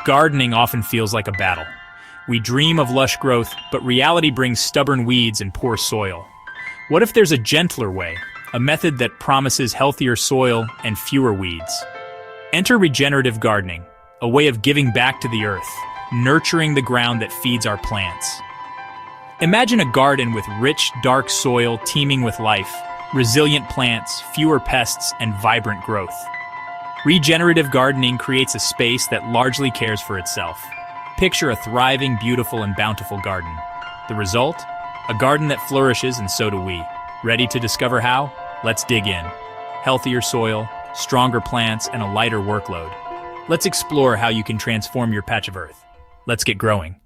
Gardening often feels like a battle. We dream of lush growth, but reality brings stubborn weeds and poor soil. What if there's a gentler way, a method that promises healthier soil and fewer weeds? Enter regenerative gardening, a way of giving back to the earth, nurturing the ground that feeds our plants. Imagine a garden with rich, dark soil teeming with life, resilient plants, fewer pests, and vibrant growth. Regenerative gardening creates a space that largely cares for itself. Picture a thriving, beautiful, and bountiful garden. The result? A garden that flourishes, and so do we. Ready to discover how? Let's dig in. Healthier soil, stronger plants, and a lighter workload. Let's explore how you can transform your patch of earth. Let's get growing.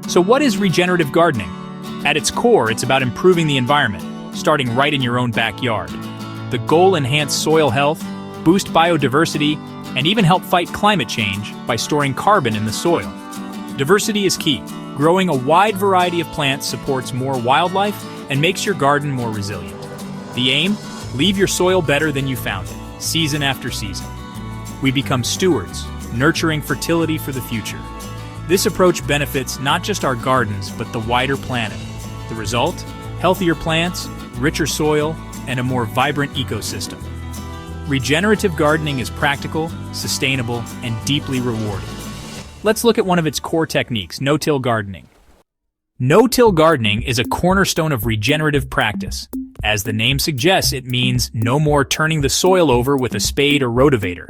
So what is regenerative gardening? At its core, it's about improving the environment, starting right in your own backyard. The goal: enhance soil health, boost biodiversity, and even help fight climate change by storing carbon in the soil. Diversity is key. Growing a wide variety of plants supports more wildlife and makes your garden more resilient. The aim? Leave your soil better than you found it, season after season. We become stewards, nurturing fertility for the future. This approach benefits not just our gardens, but the wider planet. The result? Healthier plants, richer soil, and a more vibrant ecosystem. Regenerative gardening is practical, sustainable, and deeply rewarding. Let's look at one of its core techniques: no-till gardening. No-till gardening is a cornerstone of regenerative practice. As the name suggests, it means no more turning the soil over with a spade or rotavator.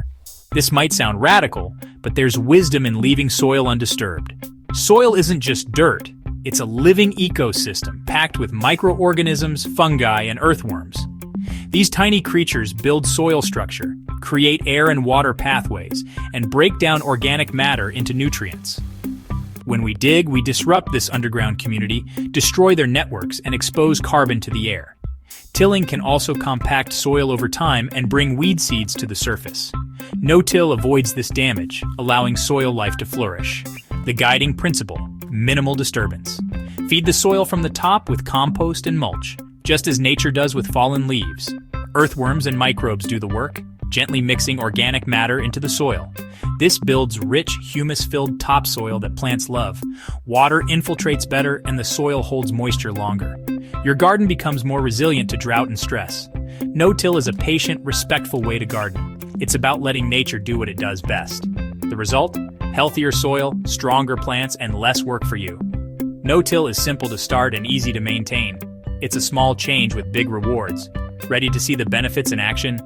This might sound radical, but there's wisdom in leaving soil undisturbed. Soil isn't just dirt, it's a living ecosystem packed with microorganisms, fungi, and earthworms. These tiny creatures build soil structure, create air and water pathways, and break down organic matter into nutrients. When we dig, we disrupt this underground community, destroy their networks, and expose carbon to the air. Tilling can also compact soil over time and bring weed seeds to the surface. No-till avoids this damage, allowing soil life to flourish. The guiding principle: minimal disturbance. Feed the soil from the top with compost and mulch, just as nature does with fallen leaves. Earthworms and microbes do the work, gently mixing organic matter into the soil. This builds rich, humus-filled topsoil that plants love. Water infiltrates better, and the soil holds moisture longer. Your garden becomes more resilient to drought and stress. No-till is a patient, respectful way to garden. It's about letting nature do what it does best. The result? Healthier soil, stronger plants, and less work for you. No-till is simple to start and easy to maintain. It's a small change with big rewards. Ready to see the benefits in action?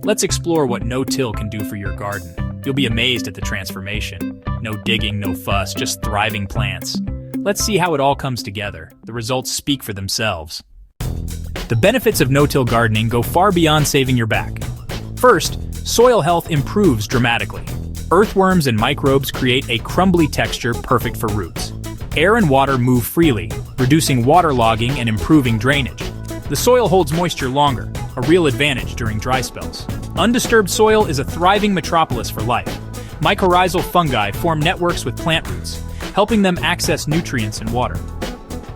Let's explore what no-till can do for your garden. You'll be amazed at the transformation. No digging, no fuss, just thriving plants. Let's see how it all comes together. The results speak for themselves. The benefits of no-till gardening go far beyond saving your back. First, soil health improves dramatically. Earthworms and microbes create a crumbly texture perfect for roots. Air and water move freely, reducing waterlogging and improving drainage. The soil holds moisture longer, a real advantage during dry spells. Undisturbed soil is a thriving metropolis for life. Mycorrhizal fungi form networks with plant roots, helping them access nutrients and water.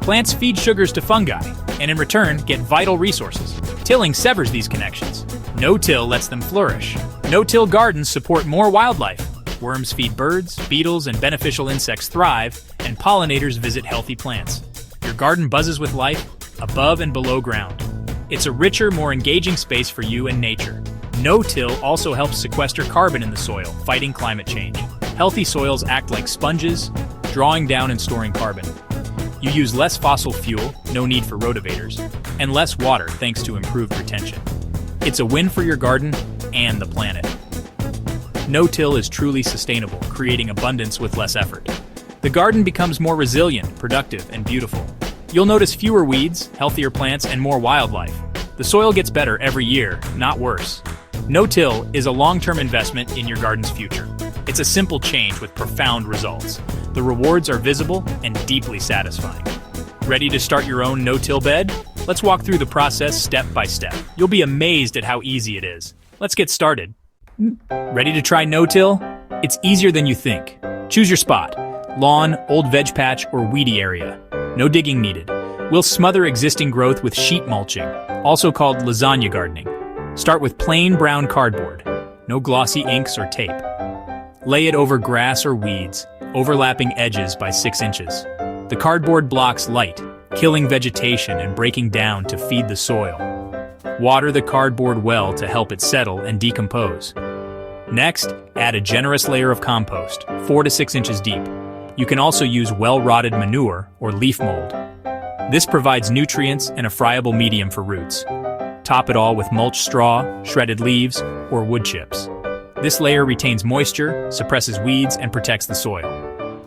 Plants feed sugars to fungi, and in return get vital resources. Tilling severs these connections. No-till lets them flourish. No-till gardens support more wildlife. Worms feed birds, beetles, and beneficial insects thrive, and pollinators visit healthy plants. Your garden buzzes with life, above and below ground. It's a richer, more engaging space for you and nature. No-till also helps sequester carbon in the soil, fighting climate change. Healthy soils act like sponges, drawing down and storing carbon. You use less fossil fuel, no need for rotavators, and less water thanks to improved retention. It's a win for your garden and the planet. No-till is truly sustainable, creating abundance with less effort. The garden becomes more resilient, productive, and beautiful. You'll notice fewer weeds, healthier plants, and more wildlife. The soil gets better every year, not worse. No-till is a long-term investment in your garden's future. It's a simple change with profound results. The rewards are visible and deeply satisfying. Ready to start your own no-till bed? Let's walk through the process step by step. You'll be amazed at how easy it is. Let's get started. Ready to try no-till? It's easier than you think. Choose your spot: lawn, old veg patch, or weedy area. No digging needed. We'll smother existing growth with sheet mulching, also called lasagna gardening. Start with plain brown cardboard. No glossy inks or tape. Lay it over grass or weeds, overlapping edges by 6 inches. The cardboard blocks light, killing vegetation and breaking down to feed the soil. Water the cardboard well to help it settle and decompose. Next, add a generous layer of compost, 4 to 6 inches deep. You can also use well-rotted manure or leaf mold. This provides nutrients and a friable medium for roots. Top it all with mulch straw, shredded leaves, or wood chips. This layer retains moisture, suppresses weeds, and protects the soil.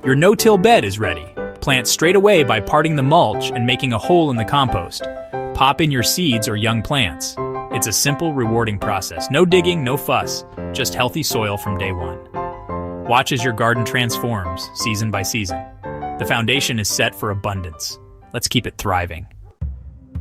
Your no-till bed is ready. Plant straight away by parting the mulch and making a hole in the compost. Pop in your seeds or young plants. It's a simple, rewarding process. No digging, no fuss, just healthy soil from day one. Watch as your garden transforms, season by season. The foundation is set for abundance. Let's keep it thriving.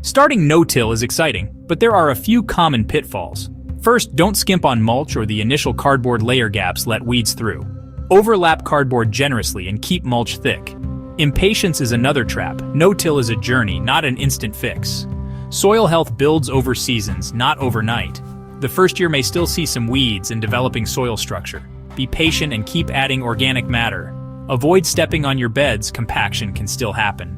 Starting no-till is exciting, but there are a few common pitfalls. First, don't skimp on mulch or the initial cardboard layer gaps let weeds through. Overlap cardboard generously and keep mulch thick. Impatience is another trap. No-till is a journey, not an instant fix. Soil health builds over seasons, not overnight. The first year may still see some weeds and developing soil structure. Be patient and keep adding organic matter. Avoid stepping on your beds, compaction can still happen.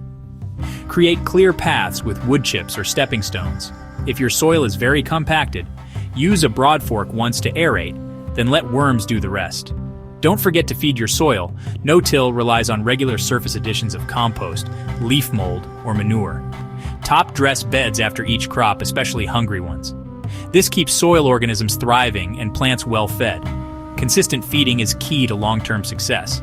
Create clear paths with wood chips or stepping stones. If your soil is very compacted, use a broad fork once to aerate, then let worms do the rest. Don't forget to feed your soil. No-till relies on regular surface additions of compost, leaf mold, or manure. Top-dress beds after each crop, especially hungry ones. This keeps soil organisms thriving and plants well-fed. Consistent feeding is key to long-term success.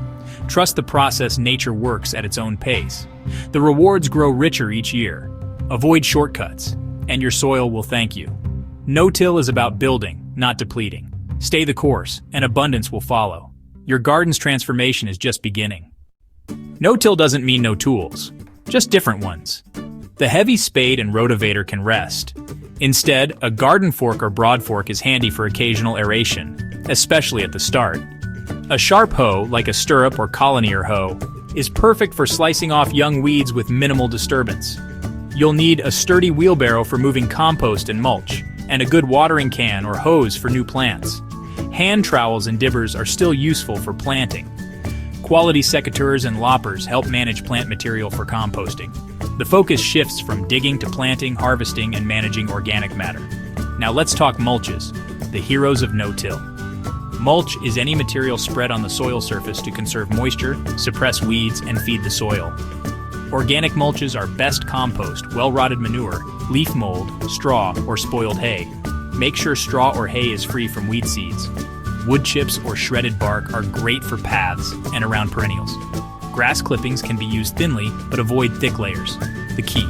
Trust the process. Nature works at its own pace. The rewards grow richer each year. Avoid shortcuts, and your soil will thank you. No-till is about building, not depleting. Stay the course, and abundance will follow. Your garden's transformation is just beginning. No-till doesn't mean no tools, just different ones. The heavy spade and rotavator can rest. Instead, a garden fork or broad fork is handy for occasional aeration, especially at the start. A sharp hoe, like a stirrup or colonier hoe, is perfect for slicing off young weeds with minimal disturbance. You'll need a sturdy wheelbarrow for moving compost and mulch, and a good watering can or hose for new plants. Hand trowels and dibbers are still useful for planting. Quality secateurs and loppers help manage plant material for composting. The focus shifts from digging to planting, harvesting, and managing organic matter. Now let's talk mulches, the heroes of no-till. Mulch is any material spread on the soil surface to conserve moisture, suppress weeds, and feed the soil. Organic mulches are best compost, well-rotted manure, leaf mold, straw, or spoiled hay. Make sure straw or hay is free from weed seeds. Wood chips or shredded bark are great for paths and around perennials. Grass clippings can be used thinly, but avoid thick layers. The key: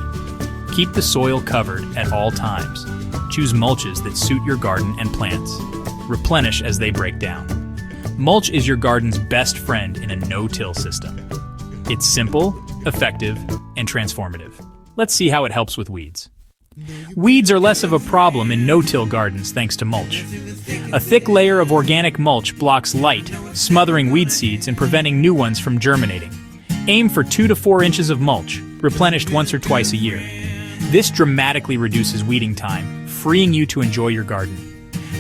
keep the soil covered at all times. Choose mulches that suit your garden and plants. Replenish as they break down. Mulch is your garden's best friend in a no-till system. It's simple, effective, and transformative. Let's see how it helps with weeds. Weeds are less of a problem in no-till gardens thanks to mulch. A thick layer of organic mulch blocks light, smothering weed seeds and preventing new ones from germinating. Aim for 2 to 4 inches of mulch, replenished once or twice a year. This dramatically reduces weeding time, freeing you to enjoy your garden.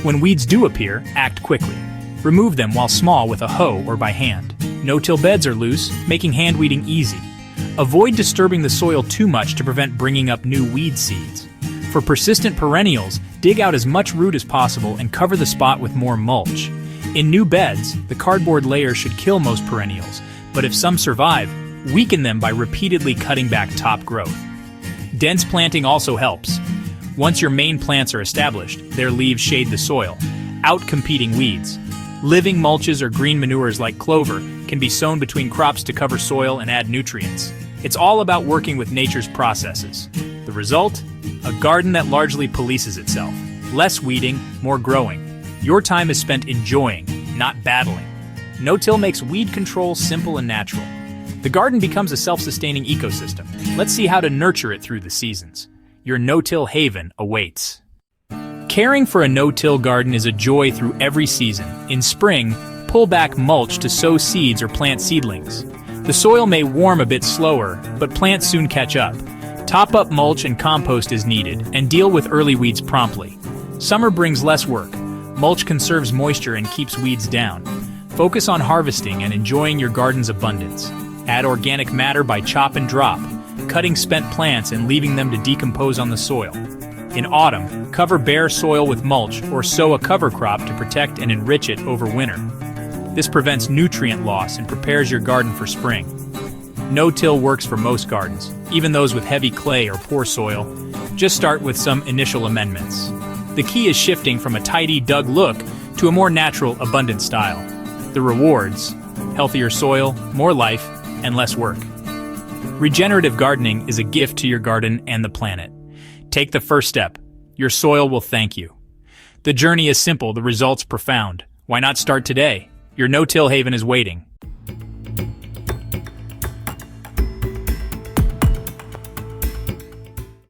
When weeds do appear, act quickly. Remove them while small with a hoe or by hand. No-till beds are loose, making hand weeding easy. Avoid disturbing the soil too much to prevent bringing up new weed seeds. For persistent perennials, dig out as much root as possible and cover the spot with more mulch. In new beds, the cardboard layer should kill most perennials, but if some survive, weaken them by repeatedly cutting back top growth. Dense planting also helps. Once your main plants are established, their leaves shade the soil, outcompeting weeds. Living mulches or green manures like clover can be sown between crops to cover soil and add nutrients. It's all about working with nature's processes. The result? A garden that largely polices itself. Less weeding, more growing. Your time is spent enjoying, not battling. No-till makes weed control simple and natural. The garden becomes a self-sustaining ecosystem. Let's see how to nurture it through the seasons. Your no-till haven awaits. Caring for a no-till garden is a joy through every season. In spring, pull back mulch to sow seeds or plant seedlings. The soil may warm a bit slower, but plants soon catch up. Top up mulch and compost as needed, and deal with early weeds promptly. Summer brings less work. Mulch conserves moisture and keeps weeds down. Focus on harvesting and enjoying your garden's abundance. Add organic matter by chop and drop, cutting spent plants and leaving them to decompose on the soil. In autumn, cover bare soil with mulch or sow a cover crop to protect and enrich it over winter. This prevents nutrient loss and prepares your garden for spring. No-till works for most gardens, even those with heavy clay or poor soil. Just start with some initial amendments. The key is shifting from a tidy, dug look to a more natural, abundant style. The rewards: healthier soil, more life, and less work. Regenerative gardening is a gift to your garden and the planet. Take the first step. Your soil will thank you. The journey is simple, the results profound. Why not start today? Your no-till haven is waiting.